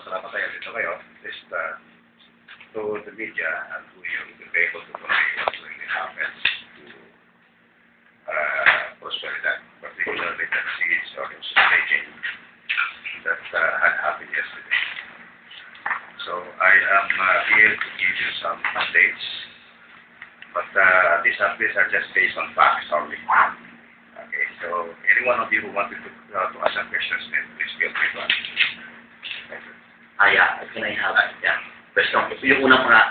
salamat kayo dito kayo. Just to the media and who you will be able to convey what really happens to Prosperidad, particularly that she is also taking that had happened yesterday. So I am here to give you some updates, but these updates are just based on facts only. Okay, so any one of you who wanted to ask some questions, then please feel free to ask. Thank you. Can I have, question? Yung unang mga,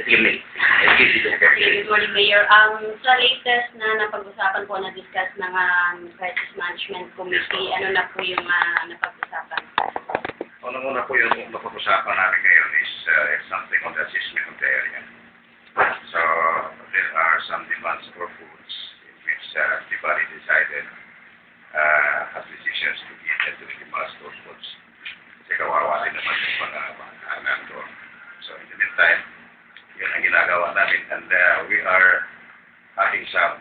sige, Good morning, Mayor. Sa latest na napag-usapan po, na-discuss ng Crisis Management Committee, ano na po yung napag-usapan? Unang-una po yung napag-usapan namin ngayon is something on the assessment of the area. So, there are some demands for foods in which the body decided has decisions to give them to the demands those foods. Kasi kawawa din naman yung mga nandun. So, in the meantime, yun ang ginagawa namin, and we are having some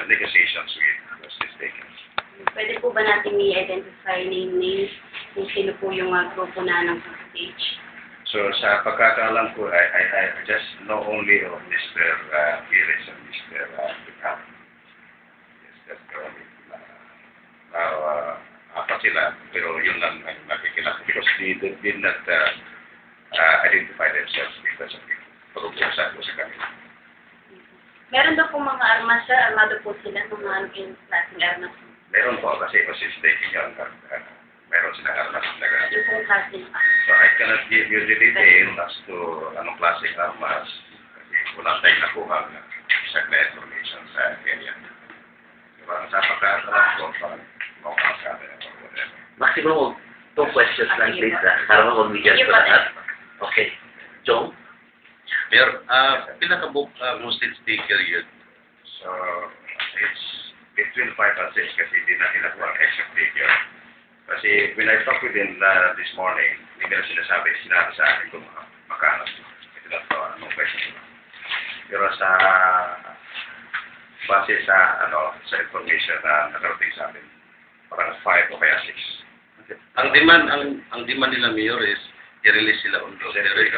negotiations with those stakeholders. Pwede po ba natin i-identify names kung sino po yung grupo na ng stage? So, sa pagkakaalam ko, I just know only of Mr. Pires and Mr. Picap. Yes, that's the only. Now, apat sila, pero yun lang ang nakikilala because they did not identify themselves because of the pag-uusap ko sa kanila. Meron daw po mga armas, sir. Armado po sila, mga klaseng armas. Meron po, kasi taking yun, meron silang armas na gano'n. Yung pong klaseng armas. So I cannot give you the detail as to anong klaseng armas kasi wala tayong nakuha na exact na information sa area. Diba, sa pagkakaroon ko, parang mukha sa atin or whatever. Maximum 2 questions lang, please. Para mag-media ko lahat. Okay. Jong? Mayor, pinaka-most speaker yun. So, it's between 5 and 6 kasi hindi na nakuha ang exact figure. Kasi when I talked with him this morning, hindi na sinasabi sa akin kung makano. Ito lang ito, anong question. Pero sa base sa information na nakarating sa akin, parang 5 o kaya 6. Ang demand nila, Mayor, is i-release sila undo. Release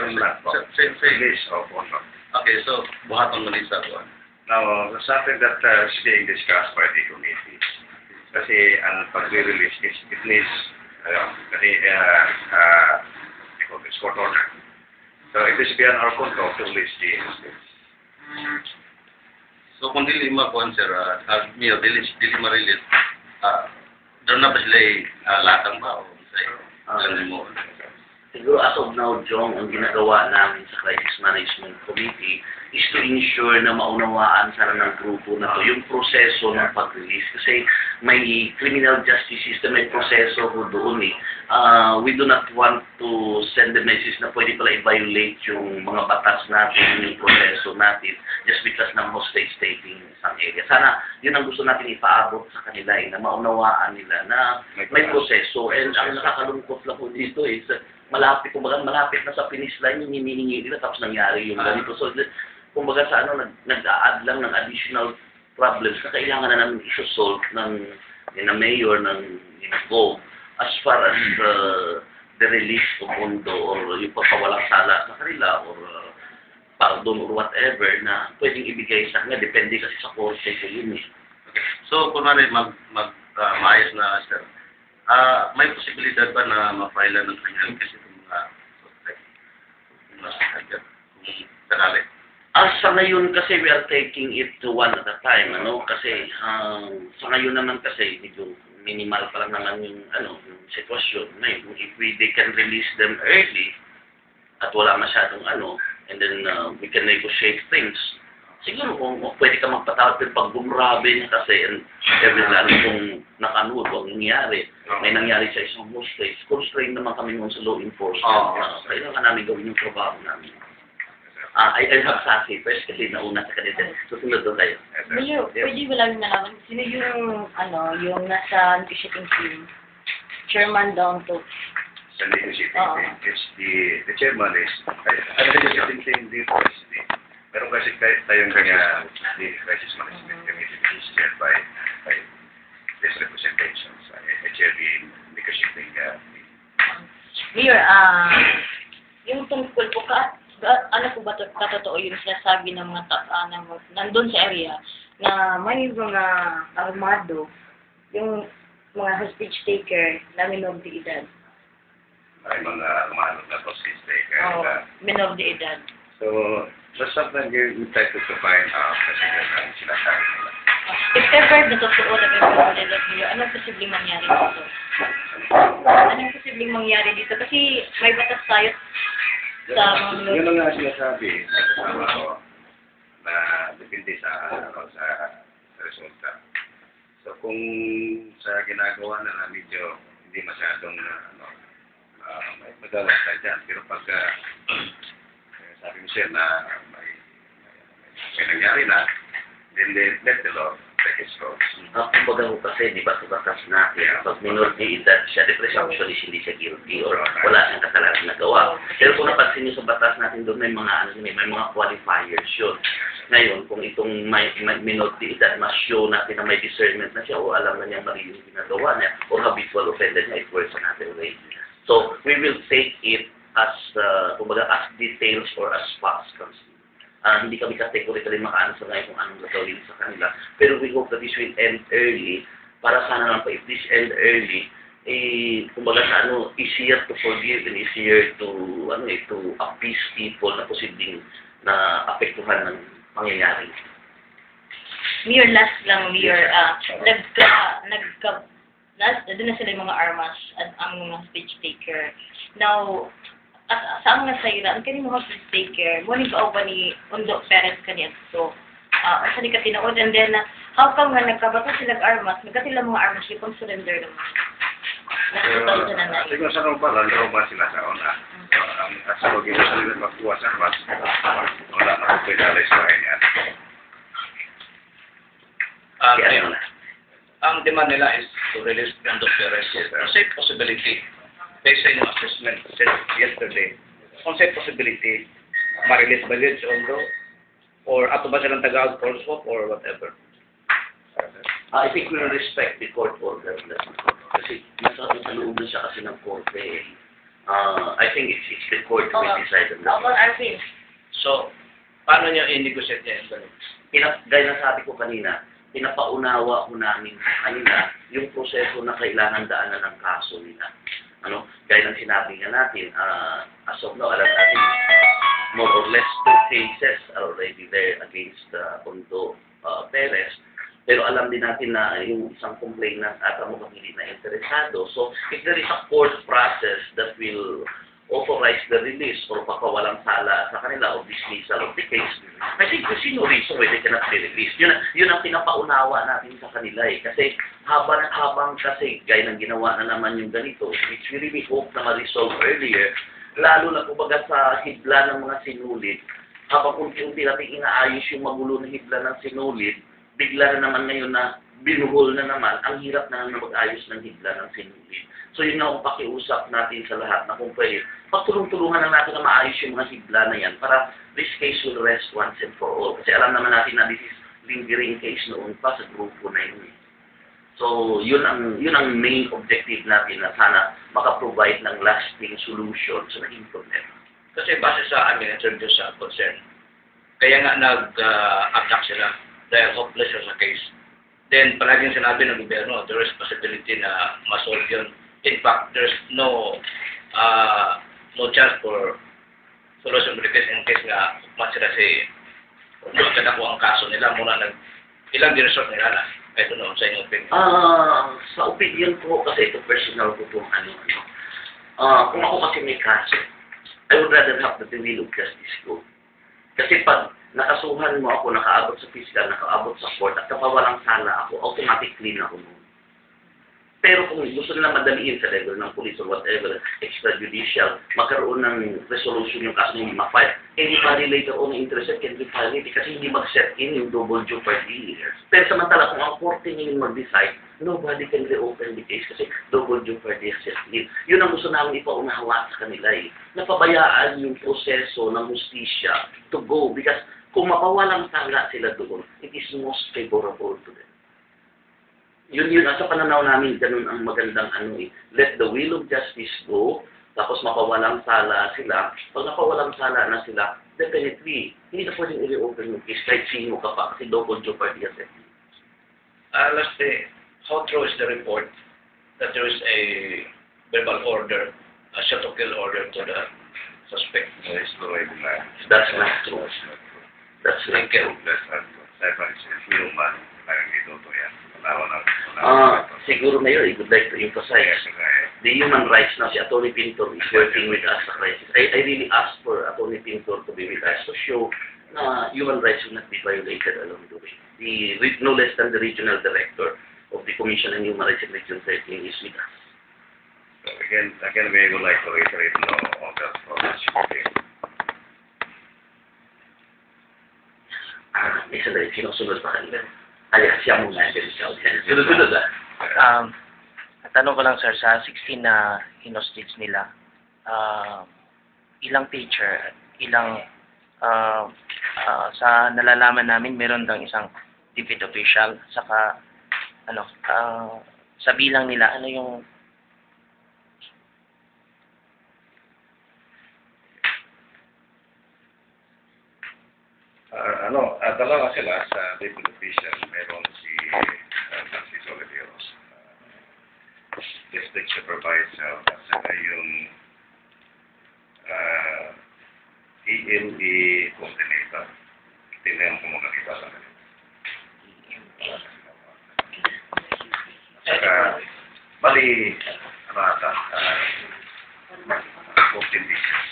of undo. Okay, so buhaton mo nisa ko. Now, something that is being discussed by the committee. Kasi ang pag-release, it needs kasi it's court order. So it is beyond our control to release the instance. So kung dili makuha, sir, Mayor, dili ma-release, doon na ba sila latang ba? O sa'yo? Mo? Siguro as of now, Jong, ang ginagawa namin sa Crisis Management Committee is to ensure na maunawaan sana ng grupo na to yung proseso ng pag-release. Kasi may criminal justice system, may proseso ko doon eh. We do not want to send the message na pwede pala i-violate yung mga batas natin, yung proseso natin, just because ng hostage taking isang area. Sana yun ang gusto natin ipaabot sa kanila eh, na maunawaan nila na may proseso. And ang nakakalungkot lang po dito is malapit na sa finish line yung hinihingi nila tapos nangyari yung ganito. So, kumbaga sa nag-a-add lang ng additional problems na kailangan na namin i-solve ng mayor, ng GOV as far as the release of Undo or yung pagpawalang sala sa kanila or pardon or whatever na pwedeng ibigay sa kanya. Depende kasi sa korte ko yun eh. Okay. So, kunwari maayos na, sir, may posibilidad ba na ma-file ng criminal case itong mga suspect? Kung sakali? Sa ngayon kasi we are taking it to one at a time, kasi sa ngayon naman kasi medyo minimal pa lang naman yung yung sitwasyon. If they can release them early at wala masyadong and then we can negotiate things. Siguro kung pwede ka magpatawad pero pag bumrabe na kasi and everyone kung nakanood ang nangyari. May nangyari sa isang hostage. Constrained naman kami sa law enforcement. Kailangan namin gawin yung trabaho namin. I have sassy first kasi nauna sa kanila. Susunod doon tayo. Mayor, pwede ba lang nalaman sino yung nasa negotiating team? Chairman down to. Sa negotiating team, the chairman is, ang negotiating team dito is meron kasi tayong kanya the Crisis Management Committee which is chaired by these representations. I chair the negotiating team. Mayor, yung tungkol po, ano po ba katotoo yung sinasabi ng mga nandun sa area na may mga armado, yung mga hostage taker na minor de edad? May mga umanod na hostage taker. Minor de edad. So, that's something we try to find out kasi yun ang sinasabi nila. If ever na totoo na may minor de edad, Mayor, anong posibleng mangyari dito? Anong posibleng mangyari dito? Kasi may batas tayo sa mga Yun ang nga sinasabi sa kasama ko na depende sa resulta. So kung sa ginagawa na medyo hindi masyadong may magawa tayo dyan. Pero pag sabi mo siya na may nangyari na, then let the law take its course. Kumbaga ko kasi, di ba, sa batas natin, pag minor de edad siya, the presumption is hindi siya guilty or wala siyang kasalanan na gawa. Pero kung napansin niyo sa batas natin doon, may mga qualifiers yun. Ngayon, kung itong may minor de edad, mas-show natin na may discernment na siya o alam na niya mali yung ginagawa niya o habitual offender niya, it's worse na natin rate. So, we will take it as, kumbaga, as details or as facts comes. Hindi kami categorically maka-answer ngayon kung anong gagawin sa kanila. Pero we hope that this will end early. Para sana lang pa, if this end early, kumbaga sa easier to forgive and easier to, to appease people na posibleng na apektuhan ng pangyayari. Mayor, last lang, Mayor, doon na sila yung mga armas at ang mga speech taker. Now, sa mga sayura, ang kanyang mga speech taker, mo ni ba ni Undo Perez kaniya so, sa di ka tinood, and then, how come nga nagkabato silang armas, nagkatila mga armas, yung surrender naman. Nasa 2009. Siguro sa Roma, Roma sila sa una. Ang asawag yung sa nila magkuha sa armas, wala na kung pinalay sa yan. Ang demand nila is to release Undo Perez. Concept possibility, based on your assessment said yesterday, concept possibility, ma-release ba yun si Undo? Or ato ba silang tagawag for swap or whatever? I think we will respect the court order. Kasi nasa loob na siya kasi ng korte. I think it's the court who will decide on that. So, paano niya i-negotiate niya yung ganun? Gaya na sabi ko kanina, pinapaunawa ko namin sa kanila yung proseso na kailangan daanan ng kaso nila. Gaya ng sinabi nga natin, as of now, alam natin, more or less 2 cases are already there against Undo Perez. Pero alam din natin na yung isang complainant at ang mukhang hindi na interesado. So, if there is a court process that will authorize the release or papawalang sala sa kanila o dismissal of the case, I think there's no reason why they cannot be released. Yun ang pinapaunawa natin sa kanila eh. Kasi habang kasi gaya ng ginawa na naman yung ganito, which we really hope na ma-resolve earlier, lalo na kumbaga sa hibla ng mga sinulid, habang unti-unti natin inaayos yung magulo na hibla ng sinulid, bigla na naman ngayon na binuhol na naman, ang hirap na mag-ayos ng hibla ng sinulid. So yun nga ang pakiusap natin sa lahat na kung pwede, pagtulong-tulungan na natin na maayos yung mga hibla na yan para this case will rest once and for all. Kasi alam naman natin na this is lingering case noon pa sa grupo na yun. So yun ang main objective natin na sana makaprovide ng lasting solution sa naging problema. Kasi base sa amin, in terms sa concern, kaya nga nag-attack sila dahil hopeless sa case. Then, palaging sinabi ng gobyerno, there is possibility na ma-solve yun. In fact, there's no chance for solution to the case in case nga mas sila doon ka ang kaso nila muna ilang di-resort nila na. I don't know, sa inyong opinion. Sa opinion ko, kasi ito personal ko itong kung ako kasi may kaso, I would rather have the will of justice go. Kasi pag nakasuhan mo ako, nakaabot sa fiscal, nakaabot sa court, at kapawalang sala ako, automatically na ako noon. Pero kung gusto nila madaliin sa level ng police or whatever, extrajudicial, magkaroon ng resolution yung kaso hindi ma-file, anybody later on interested can refile it kasi hindi mag-set in yung double jeopardy. Pero samantala, kung ang korte ngayon mag-decide, nobody can reopen the case kasi double jeopardy set in. Yun ang gusto namin ipaunahawa sa kanila eh. Napabayaan yung proseso ng justisya to go because kung mapawalang sala sila doon, it is most favorable to them. Yun, sa pananaw namin, ganun ang magandang let the will of justice go, tapos mapawalang sala sila, pag napawalang sala na sila, definitely, hindi na pwedeng i-reopen yung case kahit sino ka pa kasi double jeopardy as it. Lastly, how true is the report that there is a verbal order, a shot to kill order to the suspect? There is no way to lie. That's not true. That's not true. That's not Thank you. true. That's not true. Stefan is human. Parang dito to yan. Wala. Siguro Mayor, I would like to Kaya emphasize, kaya the human rights now, si Atty. Pintor is working with us sa crisis. I really ask for Atty. Pintor to be with us to show na human rights will not be violated along the way. No less than the regional director of the Commission on Human Rights in Region 13 is with us. So again, we would like to reiterate no order from the CPA. May sandali, sinusunod pa kanila. Siya muna, sunod-sunod Tanong ko lang sir, sa 16 na hinostage nila, ilang teacher, sa nalalaman namin, meron daw isang DepEd official, saka, sa bilang nila, ano yung dalawa sila sa DepEd official, meron si Francis Oliveros, district supervisor, at saka yung ELE coordinator. Tingnan ko muna kita sa kanila. Saka, bali, 14 teachers.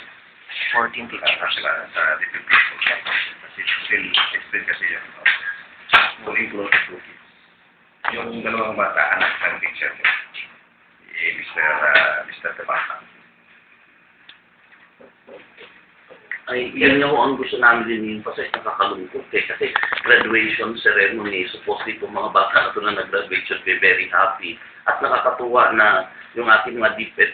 14 teachers? Sila sa DepEd official. Kasi still kasi yun. Will include the two kids. Yung dalawang bata, anak ng teacher niya. Mr. Tabata. Ay, yun nga ho ang gusto namin din yung pasay, nakakalungkot kasi graduation ceremony, supposedly itong mga bata na ito na nag-graduate should be very happy. At nakakatuwa na yung ating mga DepEd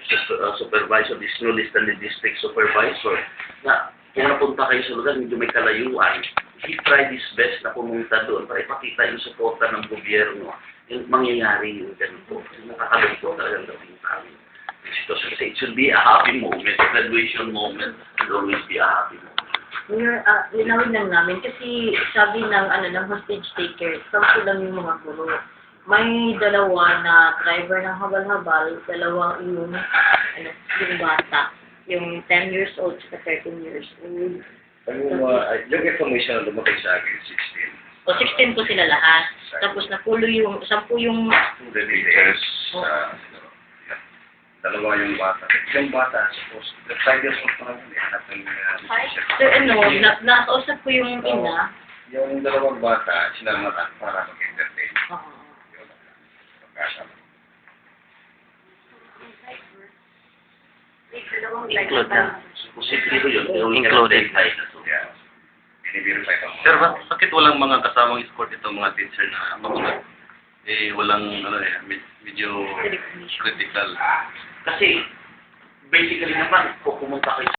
supervisor, this no less than the district supervisor, na kung napunta kayo sa lugar, medyo may kalayuan, he tried his best na pumunta doon para ipakita yung suporta ng gobyerno. Yung mangyayari yung ganito. Nakakalungkot talagang gawin namin. Kasi it should be a happy moment, a graduation moment, and always be a happy moment. Mayor, linawin lang namin kasi sabi ng hostage taker, 10 lang yung mga guro. May dalawa na driver ng habal-habal, dalawa yung bata, yung 10 years old at 13 years old. Yung information na lumapit sa akin, 16. O 16 po sila lahat. Tapos napulo yung, 10 yung... The details, dalawa yung bata. Yung bata, suppose, 5 years old pa lang yun. So nakausap ko yung ina. Yung dalawang bata, sinamatan para mag-entertain. Yun. Pagkasama. include na? Posibleng yun. Included. Yeah. Binibirify ka mo. Sir, bakit walang mga kasamang escort itong mga teacher na magulat? Walang, medyo critical. Kasi, basically naman, kung pumunta kayo